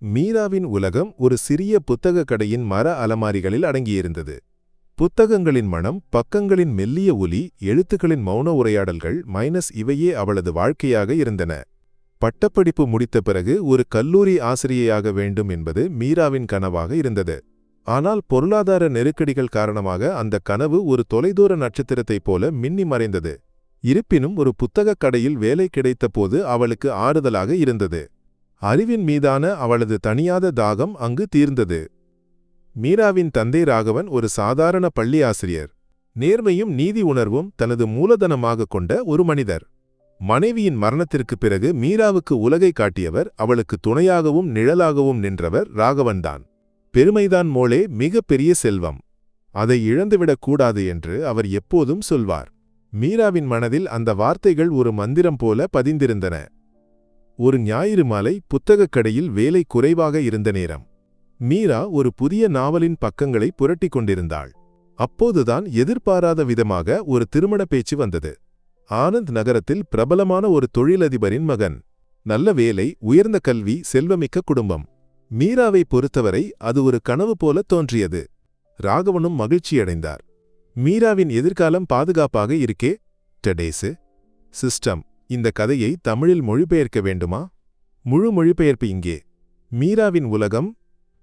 மீராவின் உலகம் ஒரு சிறிய புத்தகக் கடையின் மர அலமாரிகளில் அடங்கியிருந்தது. புத்தகங்களின் மனம், பக்கங்களின் மெல்லிய ஒலி, எழுத்துக்களின் மௌன உரையாடல்கள் இவையே அவளது வாழ்க்கையாக இருந்தன. பட்டப்படிப்பு முடித்த பிறகு ஒரு கல்லூரி ஆசிரியையாக வேண்டும் என்பது மீராவின் கனவாக இருந்தது. ஆனால் பொருளாதார நெருக்கடிகள் காரணமாக அந்த கனவு ஒரு தொலைதூர நட்சத்திரத்தைப் போல மின்னி மறைந்தது. இருப்பினும் ஒரு புத்தகக் கடையில் வேலை கிடைத்தபோது அவளுக்கு ஆறுதலாக இருந்தது. அறிவின் மீதான அவளது தணியாத தாகம் அங்கு தீர்ந்தது. மீராவின் தந்தை ராகவன் ஒரு சாதாரண பள்ளி ஆசிரியர். நேர்மையும் நீதி உணர்வும் தனது மூலதனமாக கொண்ட ஒரு மனிதர். மனைவியின் மரணத்திற்கு பிறகு மீராவுக்கு உலகை காட்டியவர், அவளுக்கு துணையாகவும் நிழலாகவும் நின்றவர் ராகவன்தான். பெருமைதான் மோளே மிக பெரிய செல்வம், அதை இழந்துவிடக் கூடாது என்று அவர் எப்போதும் சொல்வார். மீராவின் மனதில் அந்த வார்த்தைகள் ஒரு மந்திரம் போல பதிந்திருந்தன. ஒரு ஞாயிறு மாலை புத்தகக் கடையில் வேலை குறைவாக இருந்த நேரம். மீரா ஒரு புதிய நாவலின் பக்கங்களை புரட்டிக் கொண்டிருந்தாள். அப்போதுதான் எதிர்பாராத விதமாக ஒரு திருமண பேச்சு வந்தது. ஆனந்த் நகரத்தில் பிரபலமான ஒரு தொழிலதிபரின் மகன். நல்ல வேலை, உயர்ந்த கல்வி, செல்வமிக்க குடும்பம். மீராவை பொறுத்தவரை அது ஒரு கனவு போல தோன்றியது. ராகவனும் மகிழ்ச்சியடைந்தார். மீராவின் எதிர்காலம் பாதுகாப்பாக இருக்கே. டடேசு சிஸ்டம், இந்த கதையை தமிழில் மொழிபெயர்க்க வேண்டுமா? முழு மொழிபெயர்ப்பு இங்கே.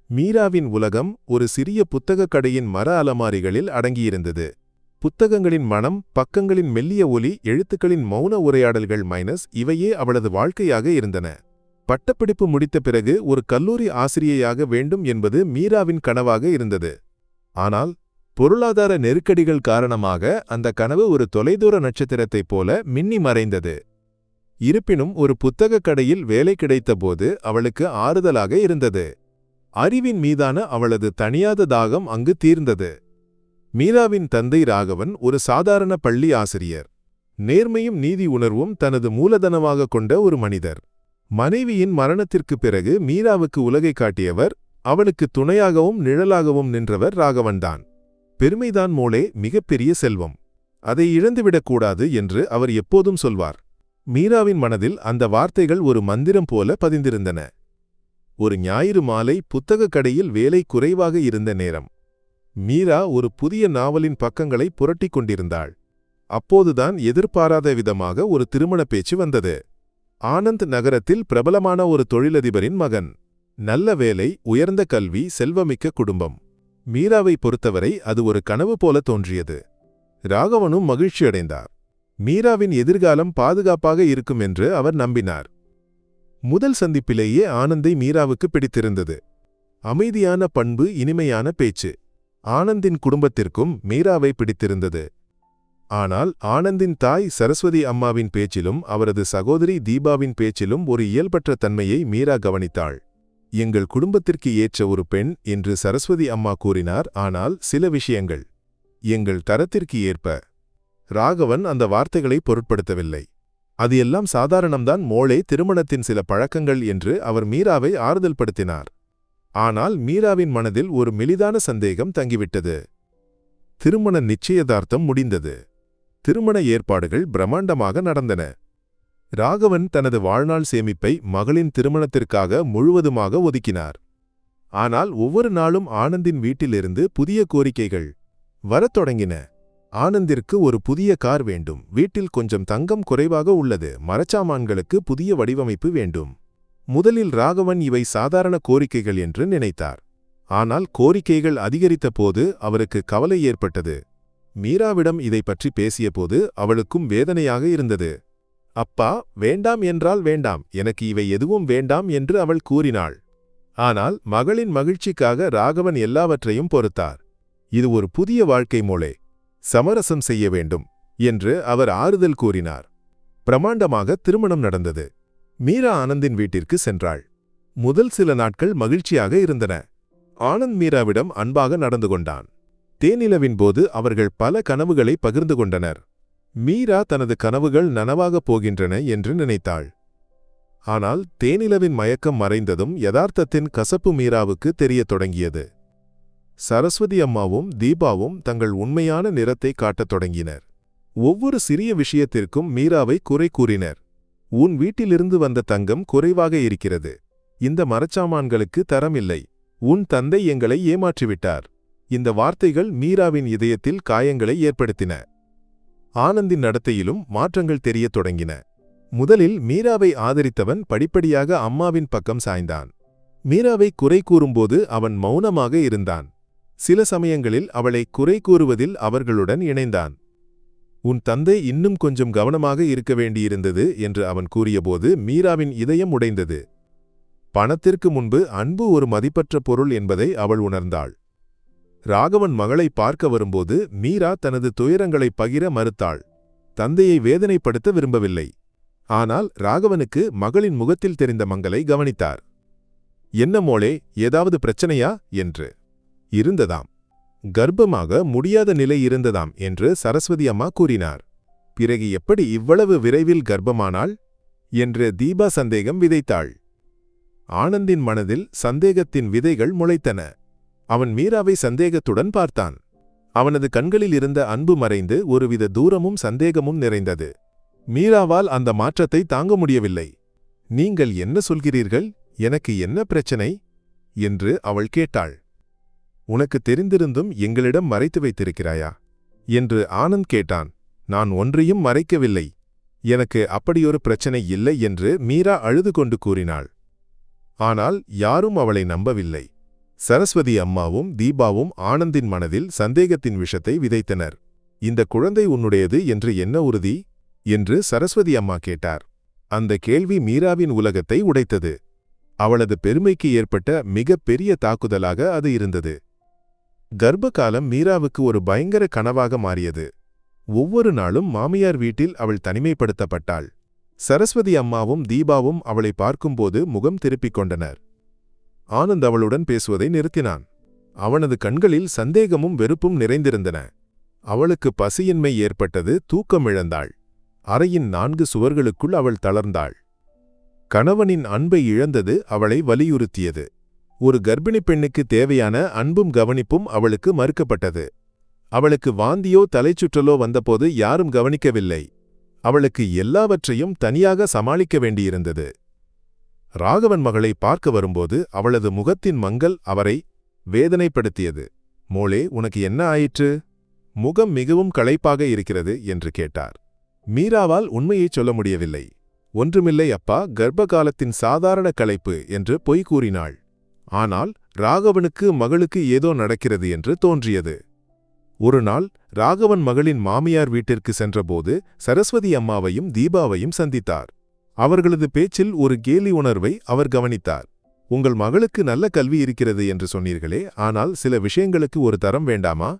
மீராவின் உலகம் ஒரு சிறிய புத்தகக் கடையின் மர அலமாரிகளில் அடங்கியிருந்தது. புத்தகங்களின் மனம், பக்கங்களின் மெல்லிய ஒலி, எழுத்துக்களின் மௌன உரையாடல்கள் இவையே அவளது வாழ்க்கையாக இருந்தன. பட்டப்படிப்பு முடித்த பிறகு ஒரு கல்லூரி ஆசிரியையாக வேண்டும் என்பது மீராவின் கனவாக இருந்தது. ஆனால் பொருளாதார நெருக்கடிகள் காரணமாக அந்த கனவு ஒரு தொலைதூர நட்சத்திரத்தைப் போல மின்னி மறைந்தது. இருப்பினும் ஒரு புத்தகக் கடையில் வேலை கிடைத்தபோது அவளுக்கு ஆறுதலாக இருந்தது. அறிவின் மீதான அவளது தணியாத தாகம் அங்கு தீர்ந்தது. மீராவின் தந்தை ராகவன் ஒரு சாதாரண பள்ளி ஆசிரியர். நேர்மையும் நீதி உணர்வும் தனது மூலதனமாக கொண்ட ஒரு மனிதர். மனைவியின் மரணத்திற்குப் பிறகு மீராவுக்கு உலகை காட்டியவர், அவளுக்கு துணையாகவும் நிழலாகவும் நின்றவர் ராகவன்தான். பெருமைதான் மோளே மிகப்பெரிய செல்வம், அதை இழந்துவிடக்கூடாது என்று அவர் எப்போதும் சொல்வார். மீராவின் மனதில் அந்த வார்த்தைகள் ஒரு மந்திரம் போல பதிந்திருந்தன. ஒரு ஞாயிறு மாலை புத்தகக் கடையில் வேலை குறைவாக இருந்த நேரம். மீரா ஒரு புதிய நாவலின் பக்கங்களை புரட்டிக் கொண்டிருந்தாள். அப்போதுதான் எதிர்பாராத விதமாக ஒரு திருமண பேச்சு வந்தது. ஆனந்த் நகரத்தில் பிரபலமான ஒரு தொழிலதிபரின் மகன். நல்ல வேலை, உயர்ந்த கல்வி, செல்வமிக்க குடும்பம். மீராவை பொறுத்தவரை அது ஒரு கனவு போல தோன்றியது. ராகவனும் மகிழ்ச்சியடைந்தார். மீராவின் எதிர்காலம் பாதுகாப்பாக இருக்கும் என்று அவர் நம்பினார். முதல் சந்திப்பிலேயே ஆனந்தை மீராவுக்கு பிடித்திருந்தது. அமைதியான பண்பு, இனிமையான பேச்சு. ஆனந்தின் குடும்பத்திற்கும் மீராவை பிடித்திருந்தது. ஆனால் ஆனந்தின் தாய் சரஸ்வதி அம்மாவின் பேச்சிலும் அவரது சகோதரி தீபாவின் பேச்சிலும் ஒரு இயல்பற்ற தன்மையை மீரா கவனித்தாள். எங்கள் குடும்பத்திற்கு ஏற்ற ஒரு பெண் என்று சரஸ்வதி அம்மா கூறினார். ஆனால் சில விஷயங்கள் எங்கள் தரத்திற்கு ஏற்ப. ராகவன் அந்த வார்த்தைகளை பொருட்படுத்தவில்லை. அது எல்லாம் சாதாரணம்தான் மோளே, திருமணத்தின் சில பழக்கங்கள் என்று அவர் மீராவை ஆறுதல் படுத்தினார். ஆனால் மீராவின் மனதில் ஒரு மெலிதான சந்தேகம் தங்கிவிட்டது. திருமண நிச்சயதார்த்தம் முடிந்தது. திருமண ஏற்பாடுகள் பிரம்மாண்டமாக நடந்தன. ராகவன் தனது வாழ்நாள் சேமிப்பை மகளின் திருமணத்திற்காக முழுவதுமாக ஒதுக்கினார். ஆனால் ஒவ்வொரு நாளும் ஆனந்தின் வீட்டிலிருந்து புதிய கோரிக்கைகள் வரத் தொடங்கின. ஆனந்திற்கு ஒரு புதிய கார் வேண்டும், வீட்டில் கொஞ்சம் தங்கம் குறைவாக உள்ளது, மரச்சாமான்களுக்கு புதிய வடிவமைப்பு வேண்டும். முதலில் ராகவன் இவை சாதாரண கோரிக்கைகள் என்று நினைத்தார். ஆனால் கோரிக்கைகள் அதிகரித்த போது அவருக்கு கவலை ஏற்பட்டது. மீராவிடம் இதை பற்றி பேசியபோது அவளுக்கும் வேதனையாக இருந்தது. அப்பா, வேண்டாம் என்றால் வேண்டாம், எனக்கு இவை எதுவும் வேண்டாம் என்று அவள் கூறினாள். ஆனால் மகளின் மகிழ்ச்சிக்காக ராகவன் எல்லாவற்றையும் பொறுத்தார். இது ஒரு புதிய வாழ்க்கை மோளே, சமரசம் செய்ய வேண்டும் என்று அவர் ஆறுதல் கூறினார். பிரமாண்டமாக திருமணம் நடந்தது. மீரா ஆனந்தின் வீட்டிற்கு சென்றாள். முதல் சில நாட்கள் மகிழ்ச்சியாக இருந்தன. ஆனந்த் மீராவிடம் அன்பாக நடந்து கொண்டான். தேனிலவின் போது அவர்கள் பல கனவுகளை பகிர்ந்து கொண்டனர். மீரா தனது கனவுகள் நனவாகப் போகின்றன என்று நினைத்தாள். ஆனால் தேனிலவின் மயக்கம் மறைந்ததும் யதார்த்தத்தின் கசப்பு மீராவுக்கு தெரியத் தொடங்கியது. சரஸ்வதி அம்மாவும் தீபாவும் தங்கள் உண்மையான நிறத்தை காட்டத் தொடங்கினர். ஒவ்வொரு சிறிய விஷயத்திற்கும் மீராவை குறை கூறினர். உன் வீட்டிலிருந்து வந்த தங்கம் குறைவாக இருக்கிறது, இந்த மரச்சாமான்களுக்கு தரமில்லை. உன் தந்தை எங்களை ஏமாற்றிவிட்டார். இந்த வார்த்தைகள் மீராவின் இதயத்தில் காயங்களை ஏற்படுத்தின. ஆனந்தின் நடத்தையிலும் மாற்றங்கள் தெரியத் தொடங்கின. முதலில் மீராவை ஆதரித்தவன் படிப்படியாக அம்மாவின் பக்கம் சாய்ந்தான். மீராவை குறை கூறும்போது அவன் மௌனமாக இருந்தான். சில சமயங்களில் அவளை குறை கூறுவதில் அவர்களுடன் இணைந்தான். உன் தந்தை இன்னும் கொஞ்சம் கவனமாக இருக்க வேண்டியிருந்தது என்று அவன் கூறியபோது மீராவின் இதயம் உடைந்தது. பணத்திற்கு முன்பு அன்பு ஒரு மதிப்பற்ற பொருள் என்பதை அவள் உணர்ந்தாள். ராகவன் மகளை பார்க்க வரும்போது மீரா தனது துயரங்களை பகிர மறுத்தாள். தந்தையை வேதனைப்படுத்த விரும்பவில்லை. ஆனால் ராகவனுக்கு மகளின் முகத்தில் தெரிந்த மங்களை கவனித்தார். என்ன மோளே, ஏதாவது பிரச்சனையா என்று. இருந்ததாம். கர்ப்பமாக முடியாத நிலை இருந்ததாம் என்று சரஸ்வதி அம்மா கூறினார். பிறகு எப்படி இவ்வளவு விரைவில் கர்ப்பமானாள் என்று தீபா சந்தேகம் விதைத்தாள். ஆனந்தின் மனதில் சந்தேகத்தின் விதைகள் முளைத்தன. அவன் மீராவை சந்தேகத்துடன் பார்த்தான். அவனது கண்களில் இருந்த அன்பு மறைந்து ஒருவித தூரமும் சந்தேகமும் நிறைந்தது. மீராவால் அந்த மாற்றத்தை தாங்க முடியவில்லை. நீங்கள் என்ன சொல்கிறீர்கள்? எனக்கு என்ன பிரச்சனை என்று அவள் கேட்டாள். உனக்கு தெரிந்திருந்தும் எங்களிடம் மறைத்து வைத்திருக்கிறாயா என்று ஆனந்த் கேட்டான். நான் ஒன்றையும் மறைக்கவில்லை. எனக்கு அப்படியொரு பிரச்சனை இல்லை என்று மீரா அழுது கொண்டு கூறினாள். ஆனால் யாரும் அவளை நம்பவில்லை. சரஸ்வதி அம்மாவும் தீபாவும் ஆனந்தின் மனதில் சந்தேகத்தின் விஷத்தை விதைத்தனர். இந்த குழந்தை உன்னுடையது என்று என்ன உறுதி என்று சரஸ்வதி அம்மா கேட்டார். அந்த கேள்வி மீராவின் உலகத்தை உடைத்தது. அவளது பெருமைக்கு ஏற்பட்ட மிக பெரிய தாக்குதலாக அது இருந்தது. கர்ப்பகாலம் மீராவுக்கு ஒரு பயங்கர கனவாக மாறியது. ஒவ்வொரு நாளும் மாமியார் வீட்டில் அவள் தனிமைப்படுத்தப்பட்டாள். சரஸ்வதி அம்மாவும் தீபாவும் அவளை பார்க்கும்போது முகம் திருப்பிக் கொண்டனர். ஆனந்த் அவளுடன் பேசுவதை நிறுத்தினான். அவனது கண்களில் சந்தேகமும் வெறுப்பும் நிறைந்திருந்தன. அவளுக்கு பசியின்மை ஏற்பட்டது. தூக்கமிழந்தாள். அறையின் 4 சுவர்களுக்குள் அவள் தளர்ந்தாள். கணவனின் அன்பை இழந்தது அவளை வலியுறுத்தியது. ஒரு கர்ப்பிணி பெண்ணுக்கு தேவையான அன்பும் கவனிப்பும் அவளுக்கு மறுக்கப்பட்டது. அவளுக்கு வாந்தியோ தலைச்சுற்றலோ வந்தபோது யாரும் கவனிக்கவில்லை. அவளுக்கு எல்லாவற்றையும் தனியாக சமாளிக்க வேண்டியிருந்தது. ராகவன் மகளை பார்க்க வரும்போது அவளது முகத்தின் மங்கல் அவரை வேதனைப்படுத்தியது. மோளே, உனக்கு என்ன ஆயிற்று? முகம் மிகவும் களைப்பாக இருக்கிறது என்று கேட்டார். மீராவால் உண்மையைச் சொல்ல முடியவில்லை. ஒன்றுமில்லை அப்பா, கர்ப்ப காலத்தின் சாதாரண களைப்பு என்று பொய் கூறினாள். ஆனால் ராகவனுக்கு மகளுக்கு ஏதோ நடக்கிறது என்று தோன்றியது. ஒரு நாள் ராகவன் மகளின் மாமியார் வீட்டிற்கு சென்றபோது சரஸ்வதி அம்மாவையும் தீபாவையும் சந்தித்தார். அவர்களது பேச்சில் ஒரு கேலி உணர்வை அவர் கவனித்தார். உங்கள் மகளுக்கு நல்ல கல்வி இருக்கிறது என்று சொன்னீர்களே, ஆனால் சில விஷயங்களுக்கு ஒரு தரம் வேண்டாமா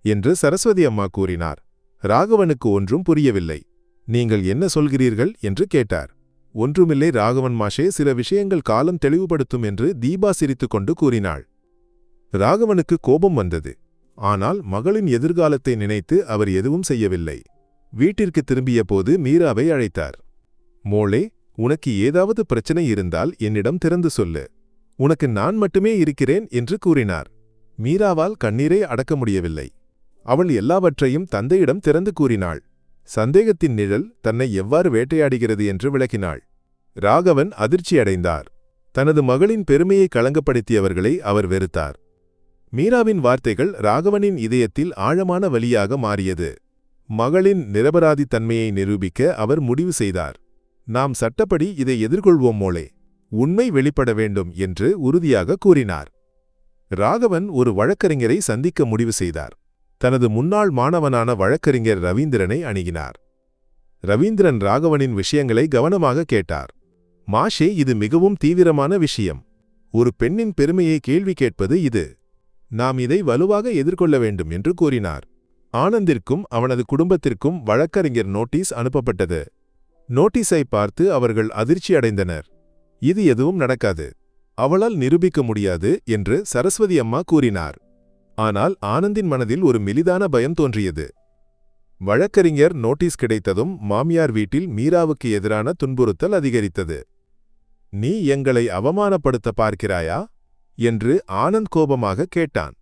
என்று சரஸ்வதி அம்மா கூறினார். ராகவனுக்கு ஒன்றும் புரியவில்லை. நீங்கள் என்ன சொல்கிறீர்கள் என்று கேட்டார். ஒன்றுமில்லை ராகவன் மாஷே, சில விஷயங்கள் காலம் தெளிவுபடுத்தும் என்று தீபா சிரித்துக்கொண்டு கூறினாள். ராகவனுக்கு கோபம் வந்தது. ஆனால் மகளின் எதிர்காலத்தை நினைத்து அவர் எதுவும் செய்யவில்லை. வீட்டிற்கு திரும்பிய போது மீராவை அழைத்தார். மோளே, உனக்கு ஏதாவது பிரச்சனை இருந்தால் என்னிடம் திறந்து சொல்லு. உனக்கு நான் மட்டுமே இருக்கிறேன் என்று கூறினார். மீராவால் கண்ணீரை அடக்க முடியவில்லை. அவள் எல்லாவற்றையும் தந்தையிடம் திறந்து கூறினாள். சந்தேகத்தின் நிழல் தன்னை எவ்வாறு வேட்டையாடுகிறது என்று விளக்கினாள். ராகவன் அதிர்ச்சியடைந்தார். தனது மகளின் பெருமையை களங்கப்படுத்தியவர்களை அவர் வெறுத்தார். மீராவின் வார்த்தைகள் ராகவனின் இதயத்தில் ஆழமான வலியாக மாறியது. மகளின் நிரபராதித்தன்மையை நிரூபிக்க அவர் முடிவு செய்தார். நாம் சட்டப்படி இதை எதிர்கொள்வோம் மோளே. உண்மை வெளிப்பட வேண்டும் என்று உறுதியாக கூறினார். ராகவன் ஒரு வழக்கறிஞரை சந்திக்க முடிவு செய்தார். தனது முன்னாள் மாணவனான வழக்கறிஞர் ரவீந்திரனை அணுகினார். ரவீந்திரன் ராகவனின் விஷயங்களை கவனமாக கேட்டார். மாஷே, இது மிகவும் தீவிரமான விஷயம். ஒரு பெண்ணின் பெருமையை கேள்வி கேட்பது இது. நாம் இதை வலுவாக எதிர்கொள்ள வேண்டும் என்று கூறினார். ஆனந்திற்கும் அவனது குடும்பத்திற்கும் வழக்கறிஞர் நோட்டீஸ் அனுப்பப்பட்டது. நோட்டீஸை பார்த்து அவர்கள் அதிர்ச்சியடைந்தனர். இது எதுவும் நடக்காது, அவளால் நிரூபிக்க முடியாது என்று சரஸ்வதி அம்மா கூறினார். ஆனால் ஆனந்தின் மனதில் ஒரு மெலிதான பயம் தோன்றியது. வழக்கறிஞர் நோட்டீஸ் கிடைத்ததும் மாமியார் வீட்டில் மீராவுக்கு எதிரான துன்புறுத்தல் அதிகரித்தது. நீ எங்களை அவமானப்படுத்த பார்க்கிறாயா என்று ஆனந்த் கோபமாக கேட்டான்.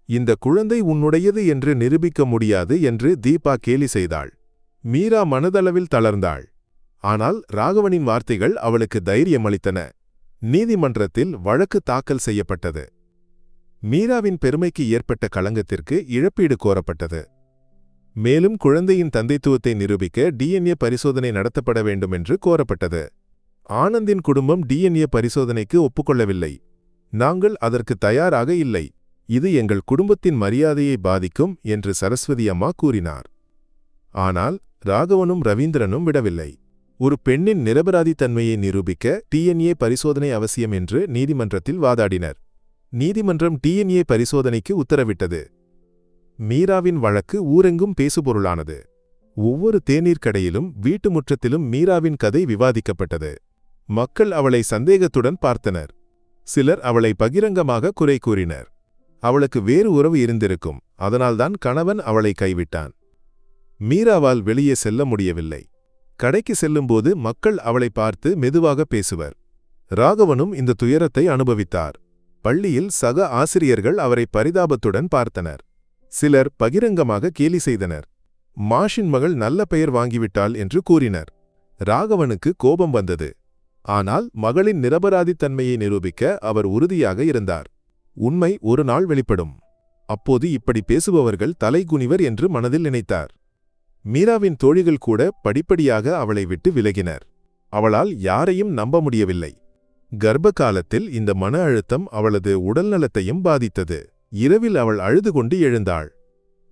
இந்த குழந்தை உன்னுடையது என்று நிரூபிக்க முடியாது என்று தீபா கேலி செய்தாள். மீரா மனதளவில் தளர்ந்தாள். ஆனால் ராகவனின் வார்த்தைகள் அவளுக்கு தைரியமளித்தன. நீதிமன்றத்தில் வழக்கு தாக்கல் செய்யப்பட்டது. மீராவின் பெருமைக்கு ஏற்பட்ட களங்கத்திற்கு இழப்பீடு கோரப்பட்டது. மேலும் குழந்தையின் தந்தைத்துவத்தை நிரூபிக்க டிஎன்ஏ பரிசோதனை நடத்தப்பட வேண்டும் என்று கோரப்பட்டது. ஆனந்தின் குடும்பம் டிஎன்ஏ பரிசோதனைக்கு ஒப்புக்கொள்ளவில்லை. நாங்கள் அதற்கு தயாராக இல்லை. இது எங்கள் குடும்பத்தின் மரியாதையை பாதிக்கும் என்று சரஸ்வதி அம்மா கூறினார். ஆனால் ராகவனும் ரவீந்திரனும் விடவில்லை. ஒரு பெண்ணின் நிரபராதித்தன்மையை நிரூபிக்க டிஎன்ஏ பரிசோதனை அவசியம் என்று நீதிமன்றத்தில் வாதாடினர். நீதிமன்றம் டிஎன்ஏ பரிசோதனைக்கு உத்தரவிட்டது. மீராவின் வழக்கு ஊரெங்கும் பேசுபொருளானது. ஒவ்வொரு தேநீர் கடையிலும் வீட்டு முற்றத்திலும் மீராவின் கதை விவாதிக்கப்பட்டது. மக்கள் அவளை சந்தேகத்துடன் பார்த்தனர். சிலர் அவளை பகிரங்கமாக குறை கூறினர். அவளுக்கு வேறு உறவு இருந்திருக்கும், அதனால்தான் கணவன் அவளை கைவிட்டான். மீராவால் வெளியே செல்ல முடியவில்லை. கடைக்கு செல்லும்போது மக்கள் அவளை பார்த்து மெதுவாக பேசுவர். ராகவனும் இந்த துயரத்தை அனுபவித்தார். பள்ளியில் சக ஆசிரியர்கள் அவரை பரிதாபத்துடன் பார்த்தனர். சிலர் பகிரங்கமாக கேலி செய்தனர். மாஷின் மகள் நல்ல பெயர் வாங்கிவிட்டாள் என்று கூறினர். ராகவனுக்கு கோபம் வந்தது. ஆனால் மகளின் நிரபராதித்தன்மையை நிரூபிக்க அவர் உறுதியாக இருந்தார். உண்மை ஒரு நாள் வெளிப்படும். அப்போது இப்படி பேசுபவர்கள் தலைகுனிவர் என்று மனதில் நினைத்தார். மீராவின் தோழிகள் கூட படிப்படியாக அவளை விட்டு விலகினர். அவளால் யாரையும் நம்ப முடியவில்லை. கர்ப்ப காலத்தில் இந்த மன அழுத்தம் அவளது உடல்நலத்தையும் பாதித்தது. இரவில் அவள் அழுது கொண்டு எழுந்தாள்.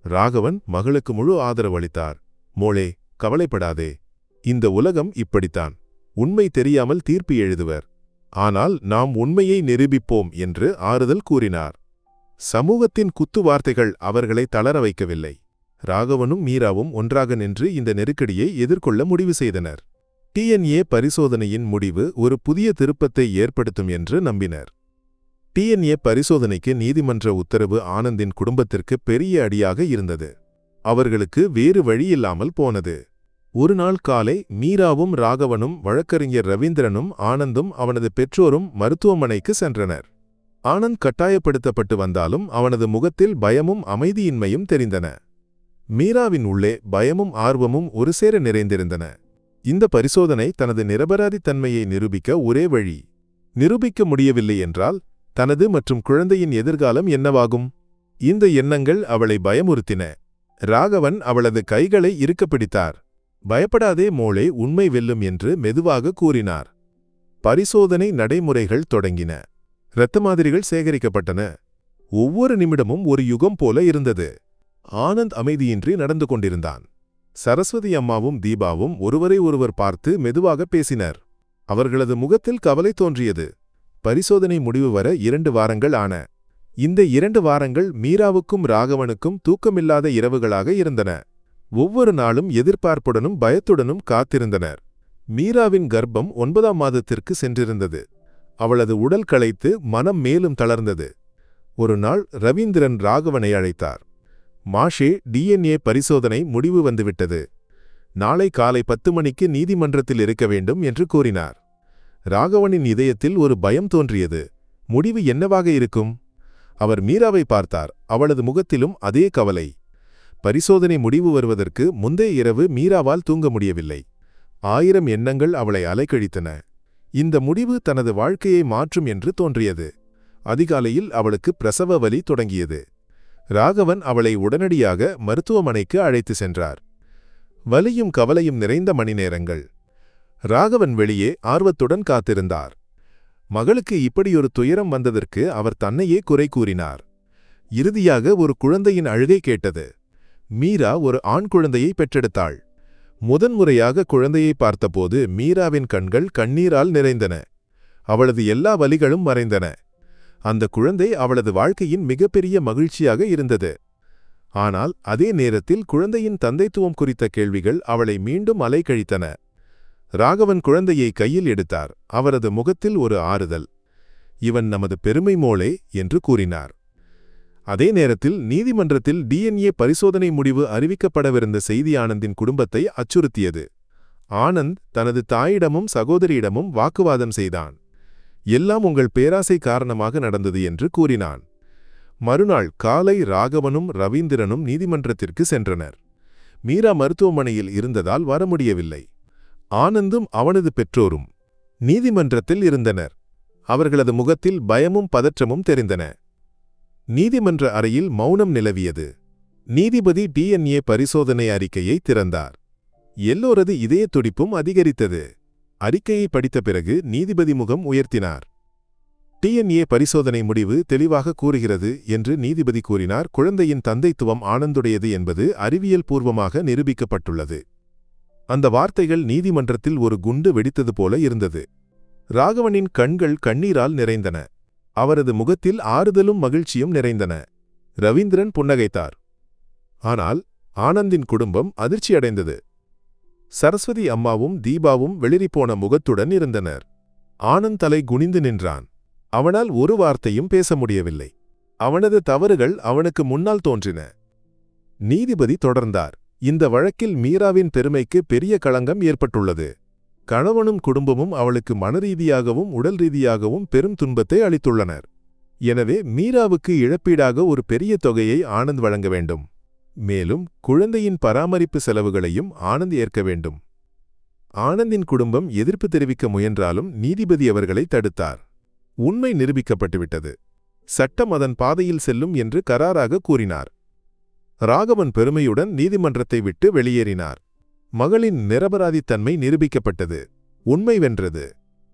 ராகவன் மகளுக்கு முழு ஆதரவு அளித்தார். மோளே, கவலைப்படாதே. இந்த உலகம் இப்படித்தான். உண்மை தெரியாமல் தீர்ப்பு எழுதுவர். ஆனால் நாம் உண்மையை நிரூபிப்போம் என்று ஆறுதல் கூறினார். சமூகத்தின் குத்து வார்த்தைகள் அவர்களை தளர வைக்கவில்லை. ராகவனும் மீராவும் ஒன்றாக நின்று இந்த நெருக்கடியை எதிர்கொள்ள முடிவு செய்தனர். டிஎன்ஏ பரிசோதனையின் முடிவு ஒரு புதிய திருப்பத்தை ஏற்படுத்தும் என்று நம்பினர். டிஎன்ஏ பரிசோதனைக்கு நீதிமன்ற உத்தரவு ஆனந்தின் குடும்பத்திற்கு பெரிய அடியாக இருந்தது. அவர்களுக்கு வேறு வழியில்லாமல் போனது. ஒரு நாள் காலை மீராவும் ராகவனும் வழக்கறிஞர் ரவீந்திரனும் ஆனந்தும் அவனது பெற்றோரும் மருத்துவமனைக்கு சென்றனர். ஆனந்த் கட்டாயப்படுத்தப்பட்டு வந்தாலும் அவனது முகத்தில் பயமும் அமைதியின்மையும் தெரிந்தன. மீராவின் உள்ளே பயமும் ஆர்வமும் ஒருசேர நிறைந்திருந்தன. இந்த பரிசோதனை தனது நிரபராதித்தன்மையை நிரூபிக்க ஒரே வழி. நிரூபிக்க முடியவில்லை என்றால் தனது மற்றும் குழந்தையின் எதிர்காலம் என்னவாகும்? இந்த எண்ணங்கள் அவளை பயமுறுத்தின. ராகவன் அவளது கைகளை இறுக்க பிடித்தார். பயப்படாதே மோளே, உண்மை வெல்லும் என்று மெதுவாக கூறினார். பரிசோதனை நடைமுறைகள் தொடங்கின. இரத்த மாதிரிகள் சேகரிக்கப்பட்டன. ஒவ்வொரு நிமிடமும் ஒரு யுகம் போல இருந்தது. ஆனந்த் அமைதியின்றி நடந்து கொண்டிருந்தான். சரஸ்வதி அம்மாவும் தீபாவும் ஒருவரை ஒருவர் பார்த்து மெதுவாக பேசினர். அவர்களது முகத்தில் கவலை தோன்றியது. பரிசோதனை முடிவு வர 2 வாரங்கள் ஆன. இந்த 2 வாரங்கள் மீராவுக்கும் ராகவனுக்கும் தூக்கமில்லாத இரவுகளாக இருந்தன. ஒவ்வொரு நாளும் எதிர்பார்ப்புடனும் பயத்துடனும் காத்திருந்தனர். மீராவின் கர்ப்பம் 9ஆம் மாதத்திற்கு சென்றிருந்தது. அவளது உடல் களைத்து மனம் மேலும் தளர்ந்தது. ஒரு நாள் ரவீந்திரன் ராகவனை அழைத்தார். மாஷே, டிஎன்ஏ பரிசோதனை முடிவு வந்துவிட்டது. நாளை காலை 10 மணிக்கு நீதிமன்றத்தில் இருக்க வேண்டும் என்று கூறினார். ராகவனின் இதயத்தில் ஒரு பயம் தோன்றியது. முடிவு என்னவாக இருக்கும்? அவர் மீராவை பார்த்தார். அவளது முகத்திலும் அதே கவலை. பரிசோதனை முடிவு வருவதற்கு முந்தைய இரவு மீராவால் தூங்க முடியவில்லை. 1000 எண்ணங்கள் அவளை அலைக்கழித்தன. இந்த முடிவு தனது வாழ்க்கையை மாற்றும் என்று தோன்றியது. அதிகாலையில் அவளுக்கு பிரசவ வலி தொடங்கியது. ராகவன் அவளை உடனடியாக மருத்துவமனைக்கு அழைத்து சென்றார். வலியும் கவலையும் நிறைந்த மணி நேரங்கள். ராகவன் வெளியே ஆர்வத்துடன் காத்திருந்தார். மகளுக்கு இப்படியொரு துயரம் வந்ததற்கு அவர் தன்னையே குறை கூறினார். இறுதியாக ஒரு குழந்தையின் அழுகை கேட்டது. மீரா ஒரு ஆண் குழந்தையை பெற்றெடுத்தாள். முதன்முறையாக குழந்தையை பார்த்தபோது மீராவின் கண்கள் கண்ணீரால் நிறைந்தன. அவளது எல்லா வலிகளும் மறைந்தன. அந்த குழந்தை அவளது வாழ்க்கையின் மிகப்பெரிய மகிழ்ச்சியாக இருந்தது. ஆனால் அதே நேரத்தில் குழந்தையின் தந்தைத்துவம் குறித்த கேள்விகள் அவளை மீண்டும் அலைக்கழித்தன. ராகவன் குழந்தையை கையில் எடுத்தார். அவரது முகத்தில் ஒரு ஆறுதல். இவன் நமது பெருமை மோளே என்று கூறினார். அதே நேரத்தில் நீதிமன்றத்தில் டிஎன்ஏ பரிசோதனை முடிவு அறிவிக்கப்படவிருந்த செய்தி ஆனந்தின் குடும்பத்தை அச்சுறுத்தியது. ஆனந்த் தனது தாயிடமும் சகோதரியிடமும் வாக்குவாதம் செய்தான். எல்லாம் உங்கள் பேராசை காரணமாக நடந்தது என்று கூறினான். மறுநாள் காலை ராகவனும் ரவீந்திரனும் நீதிமன்றத்திற்கு சென்றனர். மீரா மருத்துவமனையில் இருந்ததால் வர முடியவில்லை. ஆனந்தும் அவனது பெற்றோரும் நீதிமன்றத்தில் இருந்தனர். அவர்களது முகத்தில் பயமும் பதற்றமும் தெரிந்தன. நீதிமன்ற அறையில் மௌனம் நிலவியது. நீதிபதி டிஎன்ஏ பரிசோதனை அறிக்கையை திறந்தார். எல்லோரது இதய துடிப்பும் அதிகரித்தது. அறிக்கையை படித்த பிறகு நீதிபதி முகம் உயர்த்தினார். டிஎன்ஏ பரிசோதனை முடிவு தெளிவாக கூறுகிறது என்று நீதிபதி கூறினார். குழந்தையின் தந்தைத்துவம் ஆனந்துடையது என்பது அறிவியல் பூர்வமாக நிரூபிக்கப்பட்டுள்ளது. அந்த வார்த்தைகள் நீதிமன்றத்தில் ஒரு குண்டு வெடித்தது போல இருந்தது. ராகவனின் கண்கள் கண்ணீரால் நிறைந்தன. அவரது முகத்தில் ஆறுதலும் மகிழ்ச்சியும் நிறைந்தன. ரவீந்திரன் புன்னகைத்தார். ஆனால் ஆனந்தின் குடும்பம் அதிர்ச்சியடைந்தது. சரஸ்வதி அம்மாவும் தீபாவும் வெளிரிப்போன முகத்துடன் இருந்தனர். ஆனந்த் தலை குனிந்து நின்றான். அவனால் ஒரு வார்த்தையும் பேச முடியவில்லை. அவனது தவறுகள் அவனுக்கு முன்னால் தோன்றின. நீதிபதி தொடர்ந்தார். இந்த வழக்கில் மீராவின் பெருமைக்கு பெரிய களங்கம் ஏற்பட்டுள்ளது. கணவனும் குடும்பமும் அவளுக்கு மனரீதியாகவும் உடல் ரீதியாகவும் பெரும் துன்பத்தை அளித்துள்ளனர். எனவே மீராவுக்கு இழப்பீடாக ஒரு பெரிய தொகையை ஆனந்த் வழங்க வேண்டும். மேலும் குழந்தையின் பராமரிப்பு செலவுகளையும் ஆனந்த் ஏற்க வேண்டும். ஆனந்தின் குடும்பம் எதிர்ப்பு தெரிவிக்க முயன்றாலும் நீதிபதி அவர்களை தடுத்தார். உண்மை நிரூபிக்கப்பட்டுவிட்டது. சட்டம் அதன் பாதையில் செல்லும் என்று கராராக கூறினார். ராகவன் பெருமையுடன் நீதிமன்றத்தை விட்டு வெளியேறினார். மகளின் நிரபராதித்தன்மை நிரூபிக்கப்பட்டது. உண்மை வென்றது.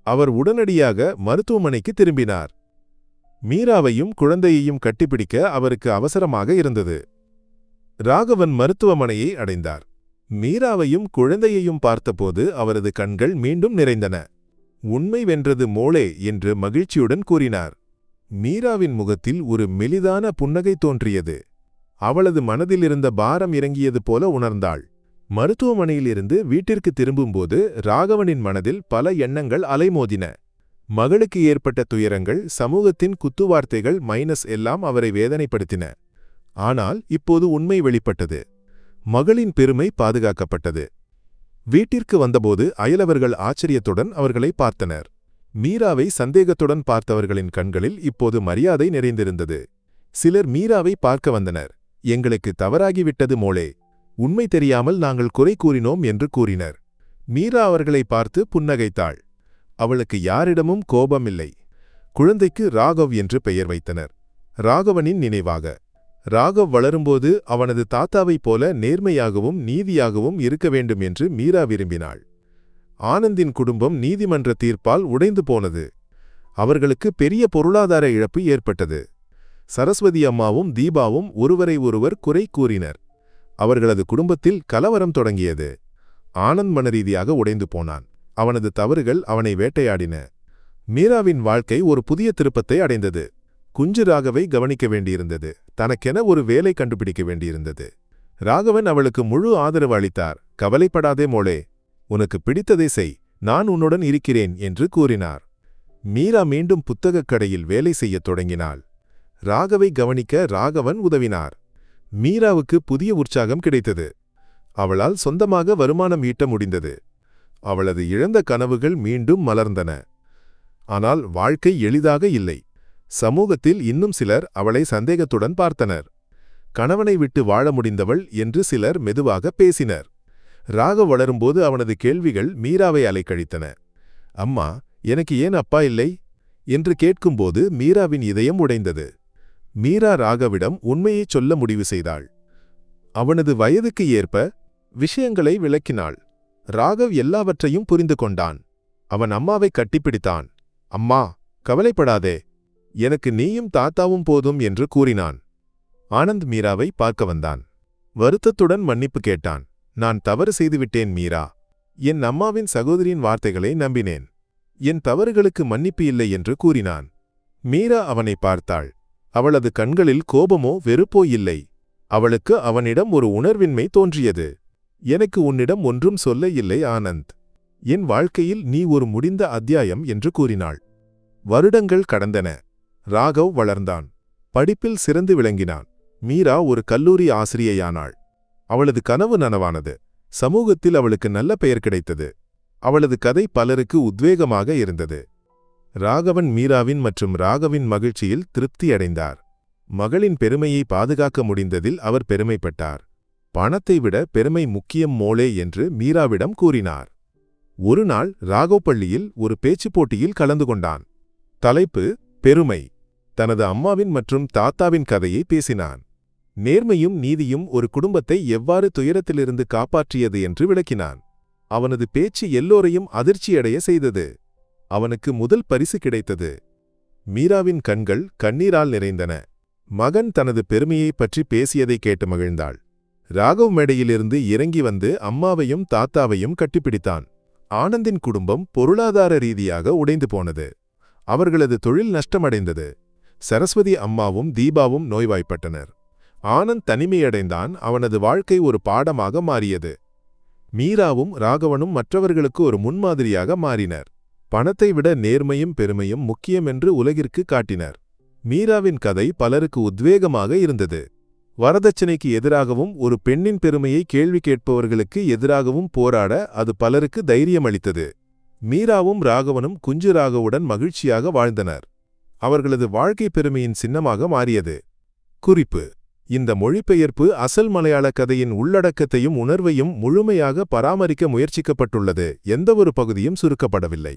அவர் உடனடியாக மருத்துவமனைக்கு திரும்பினார். மீராவையும் குழந்தையையும் கட்டிப்பிடிக்க அவருக்கு அவசரமாக இருந்தது. ராகவன் மருத்துவமனையை அடைந்தார். மீராவையும் குழந்தையையும் பார்த்தபோது அவரது கண்கள் மீண்டும் நிறைந்தன. உண்மை வென்றது மோளே என்று மகிழ்ச்சியுடன் கூறினார். மீராவின் முகத்தில் ஒரு மெலிதான புன்னகை தோன்றியது. அவளது மனதிலிருந்த பாரம் இறங்கியது போல உணர்ந்தாள். மருத்துவமனையிலிருந்து வீட்டிற்கு திரும்பும்போது ராகவனின் மனதில் பல எண்ணங்கள் அலைமோதின. மகளுக்கு ஏற்பட்ட துயரங்கள், சமூகத்தின் குத்துவார்த்தைகள் எல்லாம் அவரை வேதனைப்படுத்தின. ஆனால் இப்போது உண்மை வெளிப்பட்டது. மகளின் பெருமை பாதுகாக்கப்பட்டது. வீட்டிற்கு வந்தபோது அயலவர்கள் ஆச்சரியத்துடன் அவர்களை பார்த்தனர். மீராவை சந்தேகத்துடன் பார்த்தவர்களின் கண்களில் இப்போது மரியாதை நிறைந்திருந்தது. சிலர் மீராவை பார்க்க வந்தனர். எங்களுக்கு தவறாகிவிட்டது மோளே, உண்மை தெரியாமல் நாங்கள் குறை கூறினோம் என்று கூறினர். மீரா அவர்களை பார்த்து புன்னகைத்தாள். அவளுக்கு யாரிடமும் கோபமில்லை. குழந்தைக்கு ராகவ் என்று பெயர் வைத்தனர். ராகவனின் நினைவாக. ராகவ் வளரும்போது அவனது தாத்தாவைப் போல நேர்மையாகவும் நீதியாகவும் இருக்க வேண்டும் என்று மீரா விரும்பினாள். ஆனந்தின் குடும்பம் நீதிமன்ற தீர்ப்பால் உடைந்து போனது. அவர்களுக்கு பெரிய பொருளாதார இழப்பு ஏற்பட்டது. சரஸ்வதி அம்மாவும் தீபாவும் ஒருவரை ஒருவர் குறை கூறினர். அவர்களது குடும்பத்தில் கலவரம் தொடங்கியது. ஆனந்த் மனரீதியாக உடைந்து போனான். அவனது தவறுகள் அவனை வேட்டையாடின. மீராவின் வாழ்க்கை ஒரு புதிய திருப்பத்தை அடைந்தது. குஞ்சு ராகவை கவனிக்க வேண்டியிருந்தது. தனக்கென ஒரு வேலை கண்டுபிடிக்க வேண்டியிருந்தது. ராகவன் அவளுக்கு முழு ஆதரவு அளித்தார். கவலைப்படாதே மோளே, உனக்கு பிடித்ததை செய், நான் உன்னுடன் இருக்கிறேன் என்று கூறினார். மீரா மீண்டும் புத்தகக் கடையில் வேலை செய்யத் தொடங்கினாள். ராகவை கவனிக்க ராகவன் உதவினார். மீராவுக்கு புதிய உற்சாகம் கிடைத்தது. அவளால் சொந்தமாக வருமானம் ஈட்ட முடிந்தது. அவளது இழந்த கனவுகள் மீண்டும் மலர்ந்தன. ஆனால் வாழ்க்கை எளிதாக இல்லை. சமூகத்தில் இன்னும் சிலர் அவளை சந்தேகத்துடன் பார்த்தனர். கணவனை விட்டு வாழ முடிந்தவள் என்று சிலர் மெதுவாக பேசினர். ராகவ் வளரும்போது அவனது கேள்விகள் மீராவை அலைக்கழித்தன. அம்மா, எனக்கு ஏன் அப்பா இல்லை என்று கேட்கும்போது மீராவின் இதயம் உடைந்தது. மீரா ராகவிடம் உண்மையைச் சொல்ல முடிவு செய்தாள். அவனது வயதுக்கு ஏற்ப விஷயங்களை விளக்கினாள். ராகவ் எல்லாவற்றையும் புரிந்து கொண்டான். அவன் அம்மாவை கட்டிப்பிடித்தான். அம்மா, கவலைப்படாதே, எனக்கு நீயும் தாத்தாவும் போதும் என்று கூறினான். ஆனந்த் மீராவை பார்க்க வந்தான். வருத்தத்துடன் மன்னிப்பு கேட்டான். நான் தவறு செய்துவிட்டேன் மீரா. என் அம்மாவின் சகோதரியின் வார்த்தைகளை நம்பினேன். என் தவறுகளுக்கு மன்னிப்பு இல்லை என்று கூறினான். மீரா அவனை பார்த்தாள். அவளது கண்களில் கோபமோ வெறுப்போ இல்லை. அவளுக்கு அவனிடம் ஒரு உணர்வின்மை தோன்றியது. எனக்கு உன்னிடம் ஒன்றும் சொல்ல இல்லை ஆனந்த். என் வாழ்க்கையில் நீ ஒரு முடிந்த அத்தியாயம் என்று கூறினாள். வருடங்கள் கடந்தன. ராகவ் வளர்ந்தான். படிப்பில் சிறந்து விளங்கினான். மீரா ஒரு கல்லூரி ஆசிரியையானாள். அவளது கனவு நனவானது. சமூகத்தில் அவளுக்கு நல்ல பெயர் கிடைத்தது. அவளது கதை பலருக்கு உத்வேகமாக இருந்தது. ராகவன் மீராவின் மற்றும் ராகவின் மகிழ்ச்சியில் திருப்தியடைந்தார். மகளின் பெருமையை பாதுகாக்க முடிந்ததில் அவர் பெருமைப்பட்டார். பணத்தை விட பெருமை முக்கியம் மோளே என்று மீராவிடம் கூறினார். ஒரு நாள் ராகவ் பள்ளியில் ஒரு பேச்சுப் போட்டியில் கலந்து கொண்டான். தலைப்பு பெருமை. தனது அம்மாவின் மற்றும் தாத்தாவின் கதையை பேசினான். நேர்மையும் நீதியும் ஒரு குடும்பத்தை எவ்வாறு துயரத்திலிருந்து காப்பாற்றியது என்று விளக்கினான். அவனது பேச்சு எல்லோரையும் அதிர்ச்சியடைய செய்தது. அவனுக்கு முதல் பரிசு கிடைத்தது. மீராவின் கண்கள் கண்ணீரால் நிறைந்தன. மகன் தனது பெருமையைப் பற்றி பேசியதை கேட்டு மகிழ்ந்தாள். ராகவ் மேடையிலிருந்து இறங்கி வந்து அம்மாவையும் தாத்தாவையும் கட்டிப்பிடித்தான். ஆனந்தின் குடும்பம் பொருளாதார ரீதியாக உடைந்து போனது. அவர்களது தொழில் நஷ்டமடைந்தது. சரஸ்வதி அம்மாவும் தீபாவும் நோய்வாய்ப்பட்டனர். ஆனந்த் தனிமையடைந்தான். அவனது வாழ்க்கை ஒரு பாடமாக மாறியது. மீராவும் ராகவனும் மற்றவர்களுக்கு ஒரு முன்மாதிரியாக மாறினர். பணத்தை விட நேர்மையும் பெருமையும் முக்கியம் என்று உலகிற்கு காட்டினர். மீராவின் கதை பலருக்கு உத்வேகமாக இருந்தது. வரதட்சணைக்கு எதிராகவும் ஒரு பெண்ணின் பெருமையை கேள்வி கேட்பவர்களுக்கு எதிராகவும் போராட அது பலருக்கு தைரியமளித்தது. மீராவும் ராகவனும் குஞ்சு ராகவுடன் மகிழ்ச்சியாக வாழ்ந்தனர். அவர்களது வாழ்க்கை பெருமையின் சின்னமாக மாறியது. குறிப்பு: இந்த மொழிபெயர்ப்பு அசல் மலையாள கதையின் உள்ளடக்கத்தையும் உணர்வையும் முழுமையாக பராமரிக்க முயற்சிக்கப்பட்டுள்ளது. எந்தவொரு பகுதியும் சுருக்கப்படவில்லை.